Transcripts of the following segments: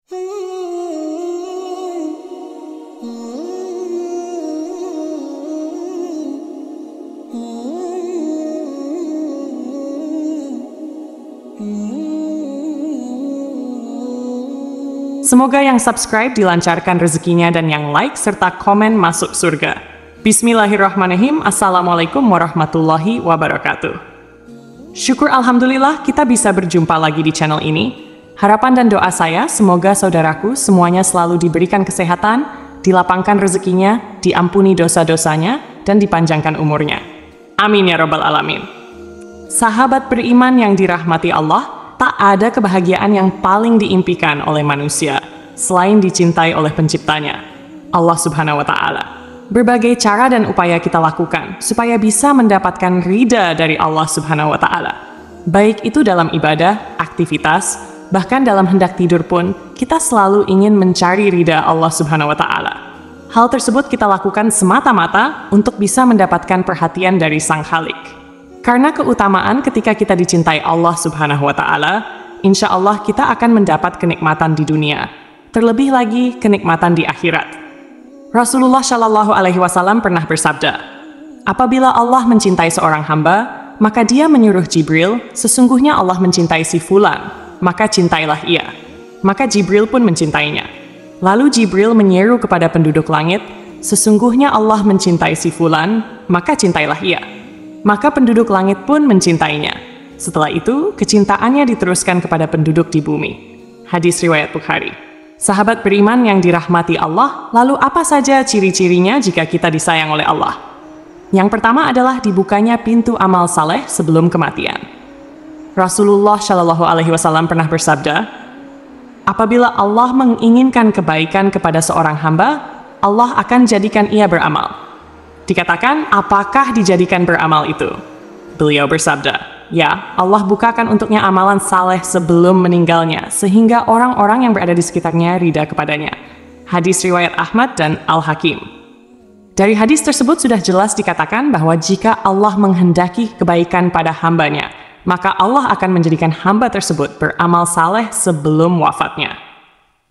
Semoga yang subscribe dilancarkan rezekinya dan yang like serta komen masuk surga. Bismillahirrahmanirrahim. Assalamualaikum warahmatullahi wabarakatuh. Syukur alhamdulillah kita bisa berjumpa lagi di channel ini. Harapan dan doa saya semoga saudaraku semuanya selalu diberikan kesehatan, dilapangkan rezekinya, diampuni dosa-dosanya, dan dipanjangkan umurnya. Amin ya rabbal alamin. Sahabat beriman yang dirahmati Allah, tak ada kebahagiaan yang paling diimpikan oleh manusia selain dicintai oleh penciptanya, Allah Subhanahu wa Ta'ala. Berbagai cara dan upaya kita lakukan supaya bisa mendapatkan ridha dari Allah Subhanahu wa Ta'ala. Baik itu dalam ibadah, aktivitas, bahkan dalam hendak tidur pun, kita selalu ingin mencari ridha Allah Subhanahu wa Ta'ala. Hal tersebut kita lakukan semata-mata untuk bisa mendapatkan perhatian dari Sang Khalik. Karena keutamaan ketika kita dicintai Allah Subhanahu wa Ta'ala, insya Allah kita akan mendapat kenikmatan di dunia, terlebih lagi kenikmatan di akhirat. Rasulullah Shallallahu Alaihi Wasallam pernah bersabda, apabila Allah mencintai seorang hamba, maka dia menyuruh Jibril, sesungguhnya Allah mencintai si fulan, maka cintailah ia. Maka Jibril pun mencintainya. Lalu Jibril menyeru kepada penduduk langit, sesungguhnya Allah mencintai si fulan, maka cintailah ia. Maka penduduk langit pun mencintainya. Setelah itu, kecintaannya diteruskan kepada penduduk di bumi. Hadis riwayat Bukhari. Sahabat beriman yang dirahmati Allah, lalu apa saja ciri-cirinya jika kita disayang oleh Allah? Yang pertama adalah dibukanya pintu amal saleh sebelum kematian. Rasulullah Shallallahu Alaihi Wasallam pernah bersabda, apabila Allah menginginkan kebaikan kepada seorang hamba, Allah akan jadikan ia beramal. Dikatakan, apakah dijadikan beramal itu? Beliau bersabda, ya, Allah bukakan untuknya amalan saleh sebelum meninggalnya, sehingga orang-orang yang berada di sekitarnya ridha kepadanya. Hadis riwayat Ahmad dan Al-Hakim. Dari hadis tersebut sudah jelas dikatakan bahwa jika Allah menghendaki kebaikan pada hambanya, maka Allah akan menjadikan hamba tersebut beramal saleh sebelum wafatnya.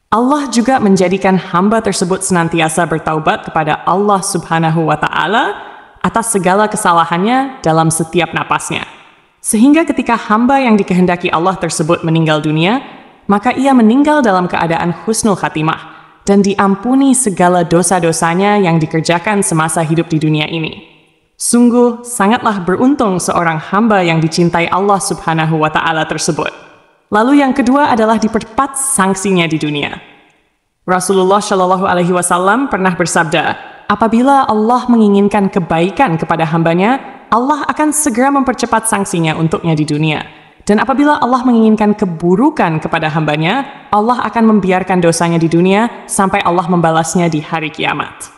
Allah juga menjadikan hamba tersebut senantiasa bertaubat kepada Allah Subhanahu wa Ta'ala atas segala kesalahannya dalam setiap napasnya. Sehingga ketika hamba yang dikehendaki Allah tersebut meninggal dunia, maka ia meninggal dalam keadaan husnul khatimah dan diampuni segala dosa-dosanya yang dikerjakan semasa hidup di dunia ini. Sungguh sangatlah beruntung seorang hamba yang dicintai Allah Subhanahu wa Ta'ala tersebut. Lalu yang kedua adalah dipercepat sanksinya di dunia. Rasulullah Shallallahu Alaihi Wasallam pernah bersabda, apabila Allah menginginkan kebaikan kepada hambanya, Allah akan segera mempercepat sanksinya untuknya di dunia. Dan apabila Allah menginginkan keburukan kepada hambanya, Allah akan membiarkan dosanya di dunia sampai Allah membalasnya di hari kiamat.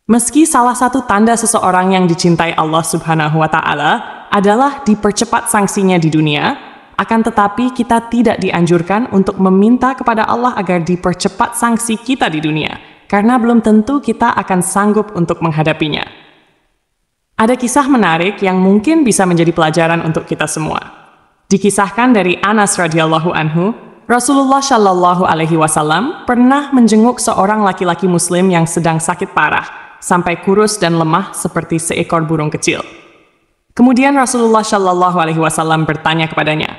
Meski salah satu tanda seseorang yang dicintai Allah Subhanahu wa Ta'ala adalah dipercepat sanksinya di dunia, akan tetapi kita tidak dianjurkan untuk meminta kepada Allah agar dipercepat sanksi kita di dunia, karena belum tentu kita akan sanggup untuk menghadapinya. Ada kisah menarik yang mungkin bisa menjadi pelajaran untuk kita semua. Dikisahkan dari Anas radhiyallahu anhu, Rasulullah Shallallahu Alaihi Wasallam pernah menjenguk seorang laki-laki Muslim yang sedang sakit parah, sampai kurus dan lemah seperti seekor burung kecil. Kemudian Rasulullah Shallallahu Alaihi Wasallam bertanya kepadanya,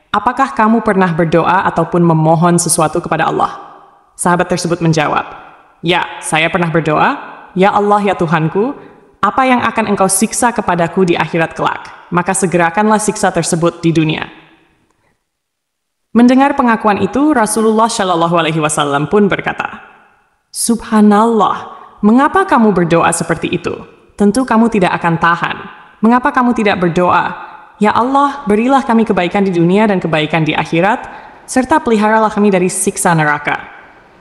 apakah kamu pernah berdoa ataupun memohon sesuatu kepada Allah? Sahabat tersebut menjawab, ya, saya pernah berdoa, ya Allah ya Tuhanku, apa yang akan engkau siksa kepadaku di akhirat kelak? Maka segerakanlah siksa tersebut di dunia. Mendengar pengakuan itu, Rasulullah Shallallahu Alaihi Wasallam pun berkata, Subhanallah, mengapa kamu berdoa seperti itu? Tentu kamu tidak akan tahan. Mengapa kamu tidak berdoa? Ya Allah, berilah kami kebaikan di dunia dan kebaikan di akhirat, serta peliharalah kami dari siksa neraka.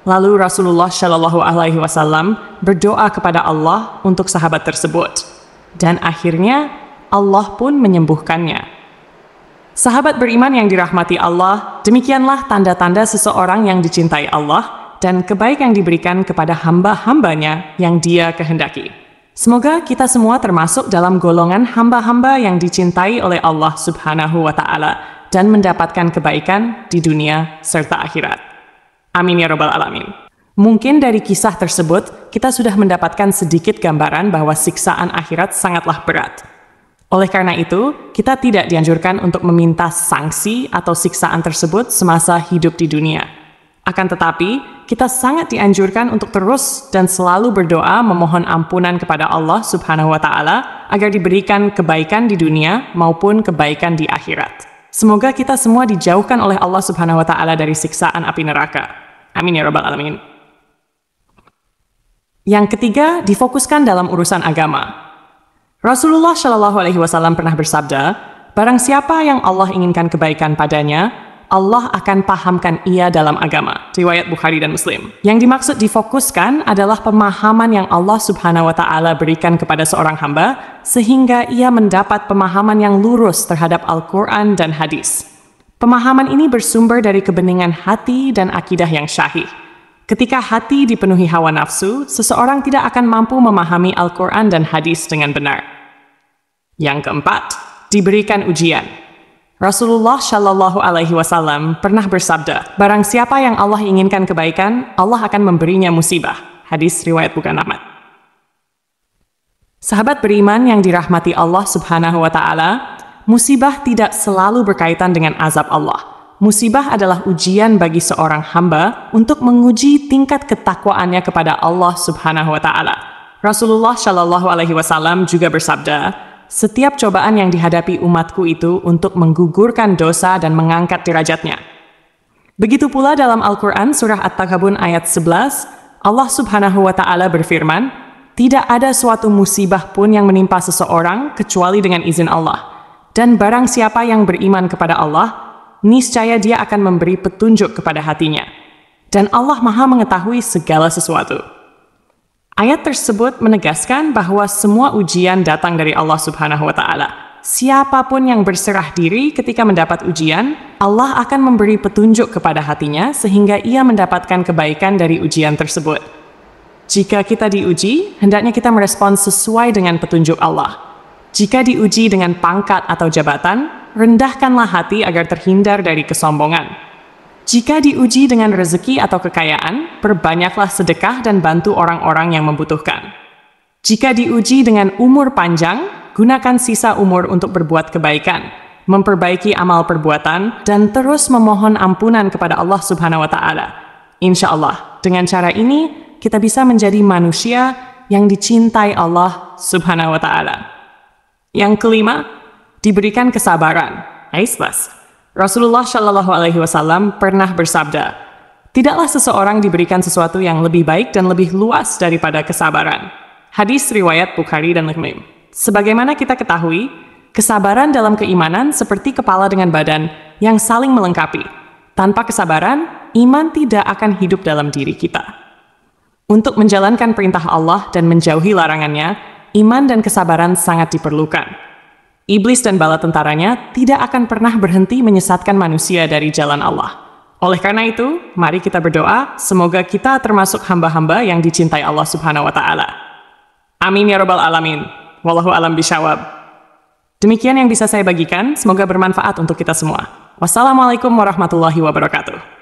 Lalu Rasulullah Shallallahu Alaihi Wasallam berdoa kepada Allah untuk sahabat tersebut. Dan akhirnya Allah pun menyembuhkannya. Sahabat beriman yang dirahmati Allah, demikianlah tanda-tanda seseorang yang dicintai Allah dan kebaikan yang diberikan kepada hamba-hambanya yang Dia kehendaki. Semoga kita semua termasuk dalam golongan hamba-hamba yang dicintai oleh Allah Subhanahu wa Ta'ala dan mendapatkan kebaikan di dunia serta akhirat. Amin ya Rabbal Alamin. Mungkin dari kisah tersebut, kita sudah mendapatkan sedikit gambaran bahwa siksaan akhirat sangatlah berat. Oleh karena itu, kita tidak dianjurkan untuk meminta sanksi atau siksaan tersebut semasa hidup di dunia. Akan tetapi, kita sangat dianjurkan untuk terus dan selalu berdoa memohon ampunan kepada Allah Subhanahu wa Ta'ala agar diberikan kebaikan di dunia maupun kebaikan di akhirat. Semoga kita semua dijauhkan oleh Allah Subhanahu wa Ta'ala dari siksaan api neraka. Amin ya Rabbal Alamin. Yang ketiga, difokuskan dalam urusan agama. Rasulullah Shallallahu Alaihi Wasallam pernah bersabda, barang siapa yang Allah inginkan kebaikan padanya, Allah akan pahamkan ia dalam agama. Riwayat Bukhari dan Muslim. Yang dimaksud difokuskan adalah pemahaman yang Allah Subhanahu wa Ta'ala berikan kepada seorang hamba, sehingga ia mendapat pemahaman yang lurus terhadap Al-Quran dan hadis. Pemahaman ini bersumber dari kebeningan hati dan akidah yang syahih. Ketika hati dipenuhi hawa nafsu, seseorang tidak akan mampu memahami Al-Quran dan hadis dengan benar. Yang keempat, diberikan ujian. Rasulullah Shallallahu Alaihi Wasallam pernah bersabda, barang siapa yang Allah inginkan kebaikan, Allah akan memberinya musibah. Hadis riwayat Bukhari Ahmad. Sahabat beriman yang dirahmati Allah Subhanahu wa Ta'ala, musibah tidak selalu berkaitan dengan azab Allah. Musibah adalah ujian bagi seorang hamba untuk menguji tingkat ketakwaannya kepada Allah Subhanahu wa Ta'ala. Rasulullah Shallallahu Alaihi Wasallam juga bersabda, setiap cobaan yang dihadapi umatku itu untuk menggugurkan dosa dan mengangkat derajatnya. Begitu pula dalam Al-Quran surah At-Taghabun ayat 11, Allah Subhanahu wa Ta'ala berfirman, tidak ada suatu musibah pun yang menimpa seseorang kecuali dengan izin Allah. Dan barang siapa yang beriman kepada Allah, niscaya dia akan memberi petunjuk kepada hatinya. Dan Allah Maha mengetahui segala sesuatu. Ayat tersebut menegaskan bahwa semua ujian datang dari Allah Subhanahu wa Ta'ala. Siapapun yang berserah diri ketika mendapat ujian, Allah akan memberi petunjuk kepada hatinya sehingga ia mendapatkan kebaikan dari ujian tersebut. Jika kita diuji, hendaknya kita merespons sesuai dengan petunjuk Allah. Jika diuji dengan pangkat atau jabatan, rendahkanlah hati agar terhindar dari kesombongan. Jika diuji dengan rezeki atau kekayaan, perbanyaklah sedekah dan bantu orang-orang yang membutuhkan. Jika diuji dengan umur panjang, gunakan sisa umur untuk berbuat kebaikan, memperbaiki amal perbuatan, dan terus memohon ampunan kepada Allah Subhanahu wa Ta'ala. Insya Allah, dengan cara ini, kita bisa menjadi manusia yang dicintai Allah Subhanahu wa Ta'ala. Yang kelima, diberikan kesabaran. Aislas. Rasulullah Shallallahu Alaihi Wasallam pernah bersabda, tidaklah seseorang diberikan sesuatu yang lebih baik dan lebih luas daripada kesabaran. Hadis riwayat Bukhari dan Muslim. Sebagaimana kita ketahui, kesabaran dalam keimanan seperti kepala dengan badan yang saling melengkapi. Tanpa kesabaran, iman tidak akan hidup dalam diri kita. Untuk menjalankan perintah Allah dan menjauhi larangannya, iman dan kesabaran sangat diperlukan. Iblis dan bala tentaranya tidak akan pernah berhenti menyesatkan manusia dari jalan Allah. Oleh karena itu, mari kita berdoa, semoga kita termasuk hamba-hamba yang dicintai Allah Subhanahu wa Ta'ala. Amin ya Rabbal Alamin. Wallahu alam bishawab. Demikian yang bisa saya bagikan, semoga bermanfaat untuk kita semua. Wassalamualaikum warahmatullahi wabarakatuh.